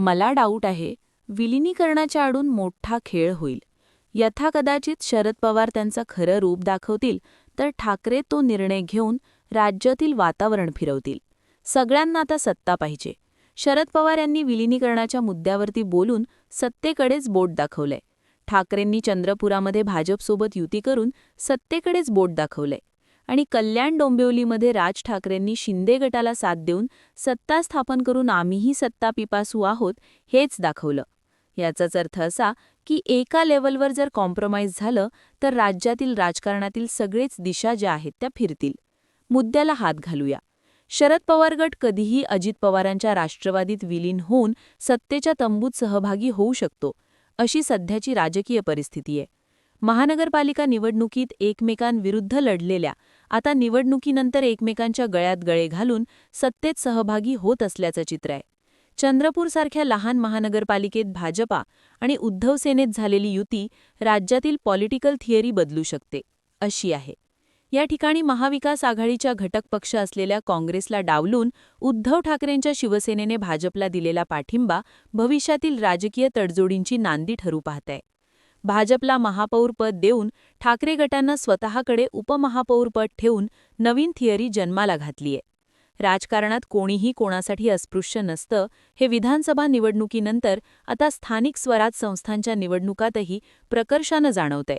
मला डाऊट आहे, विलिनीकरणाच्या आडून मोठा खेळ होईल. यथाकदाचित शरद पवार त्यांचं खरं रूप दाखवतील, तर ठाकरे तो निर्णय घेऊन राज्यातील वातावरण फिरवतील. सगळ्यांना आता सत्ता पाहिजे. शरद पवार यांनी विलिनीकरणाच्या मुद्द्यावरती बोलून सत्तेकडेच बोट दाखवलंय. ठाकरेंनी चंद्रपुरामध्ये भाजपसोबत युती करून सत्तेकडेच बोट दाखवलंय. आणि कल्याण डोंबिवलीमध्ये राज ठाकरेंनी शिंदे गटाला साथ देऊन सत्ता स्थापन करून आम्हीही सत्ता पिपासू आहोत हेच दाखवलं. याचाच अर्थ असा की एका लेव्हलवर जर कॉम्प्रोमाइज झालं तर राज्यातील राजकारणातील सगळेच दिशा ज्या आहेत त्या फिरतील. मुद्द्याला हात घालूया. शरद पवार गट कधीही अजित पवारांच्या राष्ट्रवादीत विलीन होऊन सत्तेच्या तंबूत सहभागी होऊ शकतो, अशी सध्याची राजकीय परिस्थिती आहे. महानगरपालिका निवडणुकीत एकमेकांविरुद्ध लढलेल्या आता निवडणुकीनंतर एकमेकांच्या गळ्यात गळे घालून सत्तेत सहभागी होत असल्याचं चित्र आहे. चंद्रपूरसारख्या लहान महानगरपालिकेत भाजपा आणि उद्धव सेनेत झालेली युती राज्यातील पॉलिटिकल थिअरी बदलू शकते, अशी आहे. या ठिकाणी महाविकास आघाडीच्या घटक पक्ष असलेल्या काँग्रेसला डावलून उद्धव ठाकरेंच्या शिवसेनेने भाजपला दिलेला पाठिंबा भविष्यातील राजकीय तडजोडींची नांदी ठरू पाहतंय. भाजपला महापौरपद देऊन ठाकरे गटानं स्वतःकडे उपमहापौरपद ठेवून नवीन थिअरी जन्माला घातलीय. राजकारणात कोणीही कोणासाठी अस्पृश्य नसतं हे विधानसभा निवडणुकीनंतर आता स्थानिक स्वराज संस्थांच्या निवडणुकातही प्रकर्षानं जाणवतंय.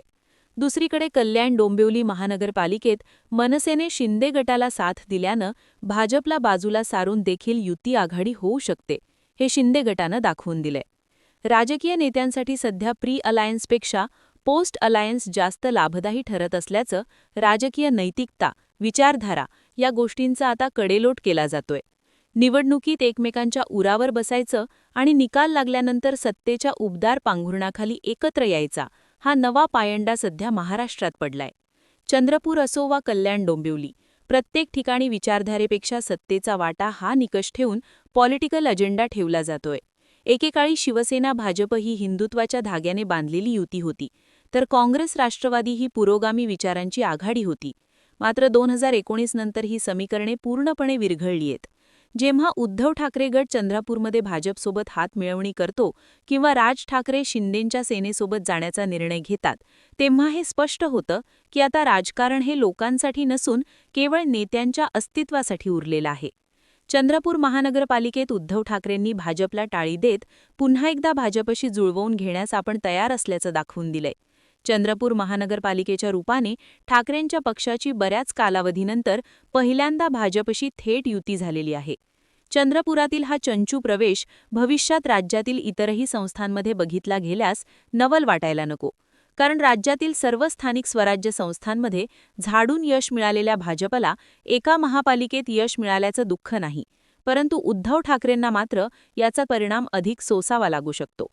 दुसरीकडे कल्याण डोंबिवली महानगरपालिकेत मनसेने शिंदे गटाला साथ दिल्यानं भाजपला बाजूला सारून देखील युती आघाडी होऊ शकते, हे शिंदे गटानं दाखवून दिलंय. राजकीय नेत्यांसाठी सध्या प्री अलायन्सपेक्षा पोस्ट अलायन्स जास्त लाभदायी ठरत असल्याचं राजकीय नैतिकता, विचारधारा या गोष्टींचा आता कडेलोट केला जातोय. निवडणुकीत एकमेकांच्या उरावर बसायचं आणि निकाल लागल्यानंतर सत्तेच्या उबदार पांघरुणाखाली एकत्र यायचा, हा नवा पायंडा सध्या महाराष्ट्रात पडलाय. चंद्रपूर असो वा कल्याण डोंबिवली, प्रत्येक ठिकाणी विचारधारेपेक्षा सत्तेचा वाटा हा निकष ठेवून पॉलिटिकल अजेंडा ठेवला जातोय. एकेकाळी शिवसेना भाजप ही हिंदुत्वाच्या धाग्याने बांधलेली युती होती, तर काँग्रेस राष्ट्रवादी ही पुरोगामी विचारांची आघाडी होती. मात्र 2019 नंतर ही समीकरणे पूर्णपणे विरघळलीयत. जेव्हा उद्धव ठाकरे गट चंद्रपूरमध्ये भाजपसोबत हात मिळवणी करतो किंवा राज ठाकरे शिंदेंच्या सेनेसोबत जाण्याचा निर्णय घेतात, तेव्हा हे स्पष्ट होतं की आता राजकारण हे लोकांसाठी नसून केवळ नेत्यांच्या अस्तित्वासाठी उरलेलं आहे. चंद्रपूर महानगरपालिकेत उद्धव ठाकरेंनी भाजपला टाळी देत पुन्हा एकदा भाजपशी जुळवून घेण्यास आपण तयार असल्याचं दाखवून दिलंय. चंद्रपूर महानगरपालिकेच्या रूपाने ठाकरेंच्या पक्षाची बऱ्याच कालावधीनंतर पहिल्यांदा भाजपशी थेट युती झालेली आहे. चंद्रपुरातील हा चंचू प्रवेश भविष्यात राज्यातील इतरही संस्थांमध्ये बघितला गेल्यास नवल वाटायला नको. कारण राज्यातील सर्व स्थानिक स्वराज्य संस्थांमध्ये झाडून यश मिळालेल्या भाजपला एका महापालिकेत यश मिळाल्याचं दुःख नाही, परंतु उद्धव ठाकरेंना मात्र याचा परिणाम अधिक सोसावा लागू शकतो.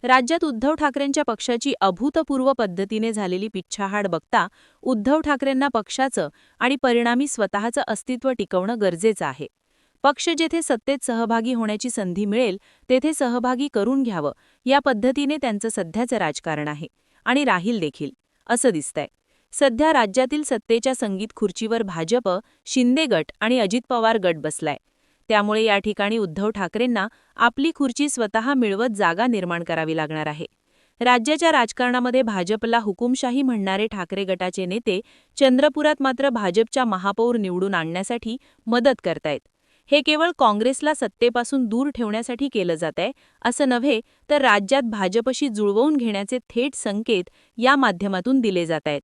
राज्यात उद्धव ठाकरेंच्या पक्षाची अभूतपूर्व पद्धतीने झालेली पिच्छाहाड बघता उद्धव ठाकरेंना पक्षाचं आणि परिणामी स्वतःचं अस्तित्व टिकवणं गरजेचं आहे. पक्ष जेथे सत्तेत सहभागी होण्याची संधी मिळेल तेथे सहभागी करून घ्यावं, या पद्धतीने त्यांचं सध्याचं राजकारण आहे आणि राहील देखील, असं दिसतंय. सध्या राज्यातील सत्तेच्या संगीत खुर्चीवर भाजप, शिंदे गट आणि अजित पवार गट बसलाय. त्यामुळे या ठिकाणी उद्धव ठाकरेंना आपली खुर्ची स्वतः मिळवत जागा निर्माण करावी लागणार आहे. राज्याच्या राजकारणामध्ये भाजपला हुकुमशाही म्हणणारे ठाकरे गटाचे नेते चंद्रपुरात मात्र भाजपच्या महापौर निवडून आणण्यासाठी मदत करतायत. हे केवळ काँग्रेसला सत्तेपासून दूर ठेवण्यासाठी केलं जातंय असं नव्हे, तर राज्यात भाजपशी जुळवून घेण्याचे थेट संकेत या माध्यमातून दिले जातायत.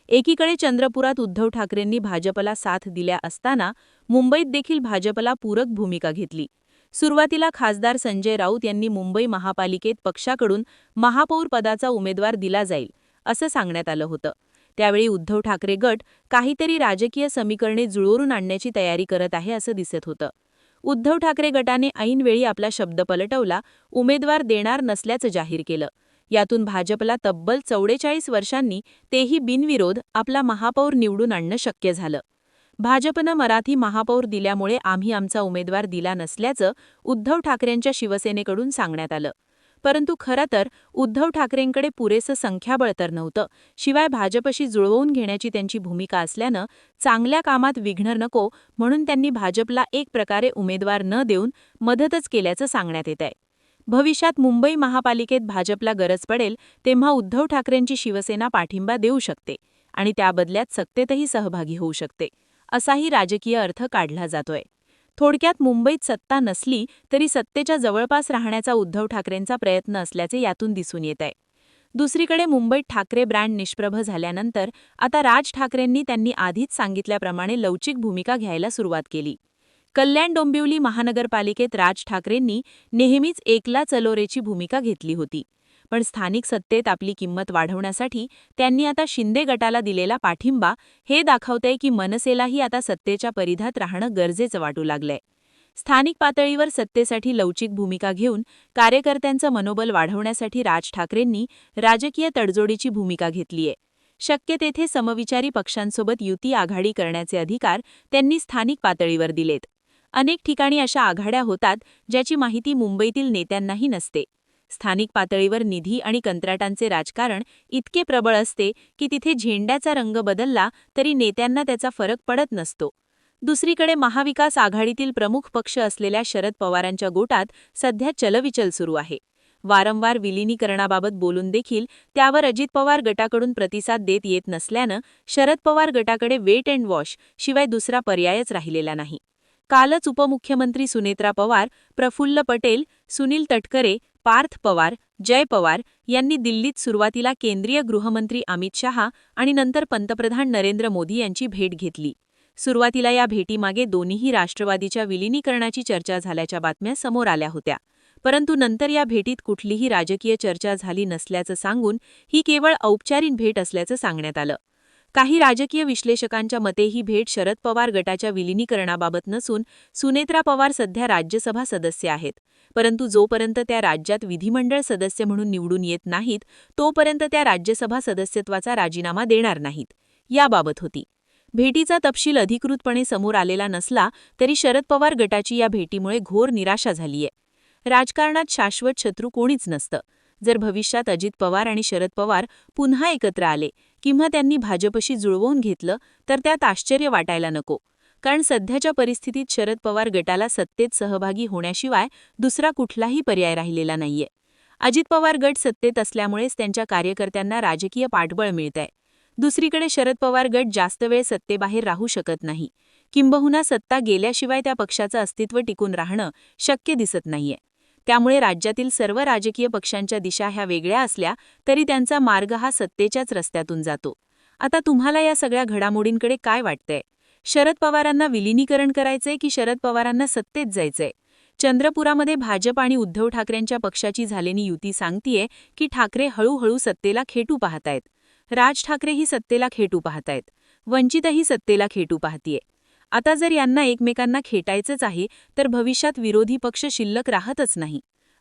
एकीकडे चंद्रपुरात उद्धव ठाकरेंनी भाजपला साथ दिल्या असताना मुंबईत देखील भाजपला पूरक भूमिका घेतली. सुरुवातीला खासदार संजय राऊत यांनी मुंबई महापालिकेत पक्षाकडून महापौर पदाचा उमेदवार दिला जाईल असं सांगण्यात आलं होतं. त्यावेळी उद्धव ठाकरे गट काहीतरी राजकीय समीकरणे जुळवून आणण्याची तयारी करत आहे असं दिसत होतं. उद्धव ठाकरे गटाने ऐनवेळी आपला शब्द पलटवला, उमेदवार देणार नसल्याचं जाहीर केलं. यातून भाजपला तब्बल 44 वर्षांनी तेही बिनविरोध आपला महापौर निवडून आणणं शक्य झालं. भाजपनं मराठी महापौर दिल्यामुळे आम्ही आमचा उमेदवार दिला नसल्याचं उद्धव ठाकरेंच्या शिवसेनेकडून सांगण्यात आलं. परंतु खरं तर उद्धव ठाकरेंकडे पुरेसं संख्याबळ तर नव्हतं. शिवाय भाजपशी जुळवून घेण्याची त्यांची भूमिका असल्यानं चांगल्या कामात विघ्न नको म्हणून त्यांनी भाजपला एक प्रकारे उमेदवार न देऊन मदतच केल्याचं सांगण्यात येत आहे. भविष्यात मुंबई महापालिकेत भाजपला गरज पडेल तेव्हा उद्धव ठाकरेंची शिवसेना पाठिंबा देऊ शकते आणि त्या बदल्यात सत्तेतही सहभागी होऊ शकते, असाही राजकीय अर्थ काढला जातोय. थोडक्यात मुंबईत सत्ता नसली तरी सत्तेच्या जवळपास राहण्याचा उद्धव ठाकरेंचा प्रयत्न असल्याचे यातून दिसून येत आहे. दुसरीकडे मुंबईत ठाकरे ब्रँड निष्प्रभ झाल्यानंतर आता राज ठाकरेंनी त्यांनी आधीच सांगितल्याप्रमाणे लवचिक भूमिका घ्यायला सुरुवात केली. कल्याण डोंबिवली महानगरपालिकेत राज ठाकरेंनी नेहमीच एकला चलोरेची भूमिका घेतली होती. पण स्थानिक सत्तेत आपली किंमत वाढवण्यासाठी त्यांनी आता शिंदे गटाला दिलेला पाठिंबा हे दाखवतंय की मनसेलाही आता सत्तेच्या परिधात राहणं गरजेचं वाटू लागलंय. स्थानिक पातळीवर सत्तेसाठी लवचिक भूमिका घेऊन कार्यकर्त्यांचं मनोबल वाढवण्यासाठी राज ठाकरेंनी राजकीय तडजोडीची भूमिका घेतलीय. शक्य तेथे समविचारी पक्षांसोबत युती आघाडी करण्याचे अधिकार त्यांनी स्थानिक पातळीवर दिलेत. अनेक ठिकाणी अशा आघाड्या होतात ज्याची माहिती मुंबईतील नेत्यांनाही नसते. स्थानिक पातळीवर निधी आणि कंत्राटांचे राजकारण इतके प्रबळ असते की तिथे झेंड्याचा रंग बदलला तरी नेत्यांना त्याचा फरक पडत नसतो. दुसरीकडे महाविकास आघाडीतील प्रमुख पक्ष असलेल्या शरद पवारांच्या गोटात सध्या चलविचल सुरू आहे. वारंवार विलिनीकरणाबाबत बोलून देखील त्यावर अजित पवार गटाकडून प्रतिसाद देत येत नसल्यानं शरद पवार गटाकडे वेट अँड वॉश शिवाय दुसरा पर्यायच राहिलेला नाही. कालच उपमुख्यमंत्री सुनेत्रा पवार, प्रफुल्ल पटेल, सुनील तटकरे, पार्थ पवार, जय पवार यांनी दिल्लीत सुरुवातीला केंद्रीय गृहमंत्री अमित शहा आणि नंतर पंतप्रधान नरेंद्र मोदी यांची भेट घेतली. सुरुवातीला या भेटीमागे दोन्हीही राष्ट्रवादीच्या विलिनीकरणाची चर्चा झाल्याच्या बातम्या समोर आल्या होत्या. परंतु नंतर या भेटीत कुठलीही राजकीय चर्चा झाली नसल्याचं सांगून ही केवळ औपचारिक भेट असल्याचं सांगण्यात आलं. काही राजकीय विश्लेषकांच्या मते ही भेट शरद पवार गटाच्या विलिनीकरणाबाबत नसून सुनेत्रा पवार सध्या राज्यसभा सदस्य आहेत, परंतु जोपर्यंत त्या राज्यात विधिमंडळ सदस्य म्हणून निवडून येत नाहीत तोपर्यंत त्या राज्यसभा सदस्यत्वाचा राजीनामा देणार नाहीत, याबाबत होती. भेटीचा तपशील अधिकृतपणे समोर आलेला नसला तरी शरद पवार गटाची या भेटीमुळे घोर निराशा झालीय. राजकारणात शाश्वत शत्रू कोणीच नसतं. जर भविष्यात अजित पवार आणि शरद पवार पुन्हा एकत्र आले किंवा त्यांनी भाजपशी जुळवून घेतलं तर त्यात आश्चर्य वाटायला नको, कारण सध्याच्या परिस्थितीत शरद पवार गटाला सत्तेत सहभागी होण्याशिवाय दुसरा कुठलाही पर्याय राहिलेला नाहीये. अजित पवार गट सत्तेत असल्यामुळेच त्यांच्या कार्यकर्त्यांना राजकीय पाठबळ मिळतंय. दुसरीकडे शरद पवार गट जास्त वेळ सत्तेबाहेर राहू शकत नाही, किंबहुना सत्ता गेल्याशिवाय त्या पक्षाचं अस्तित्व टिकून राहणं शक्य दिसत नाहीये. त्यामुळे राज्यातील सर्व राजकीय पक्षांच्या दिशा ह्या वेगळ्या असल्या तरी त्यांचा मार्ग हा सत्तेच्याच रस्त्यातून जातो. आता तुम्हाला या सगळ्या घडामोडींकडे काय वाटतंय? शरद पवारांना विलिनीकरण करायचंय की शरद पवारांना सत्तेत जायचंय? चंद्रपुरामध्ये भाजप आणि उद्धव ठाकरेंच्या पक्षाची झालेली युती सांगतीये की ठाकरे हळूहळू सत्तेला खेटू पाहतायत. राज ठाकरेही सत्तेला खेटू पाहतायत. वंचितही सत्तेला खेटू पाहतीये. आता जर यांना एकमेकांना खेटायचंच आहे तर भविष्यात विरोधी पक्ष शिल्लक राहतच नाही.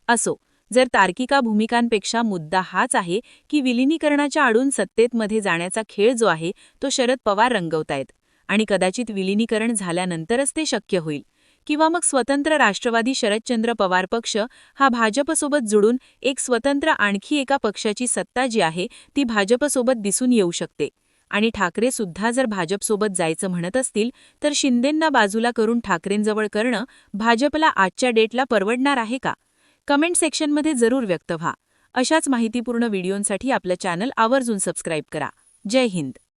असो, जर तार्किका भूमिकांपेक्षा मुद्दा हाच आहे की विलिनीकरणाच्या आडून सत्तेमध्ये जाण्याचा खेळ जो आहे तो शरद पवार रंगवतायत आणि कदाचित विलिनीकरण झाल्यानंतरच ते शक्य होईल, किंवा मग स्वतंत्र राष्ट्रवादी शरदचंद्र पवार पक्ष हा भाजपसोबत जुळून एक स्वतंत्र आणखी एका पक्षाची सत्ता जी आहे ती भाजपसोबत दिसून येऊ शकते. आणि ठाकरे सुद्धा जर भाजपसोबत जायचं म्हणत असतील तर शिंदेंना बाजूला करून ठाकरेंजवळ करणं भाजपला आजच्या डेटला परवडणार आहे का? कमेंट सेक्शनमध्ये जरूर व्यक्त व्हा. अशाच माहितीपूर्ण व्हिडिओंसाठी आपलं चॅनल आवर्जून सबस्क्राईब करा. जय हिंद.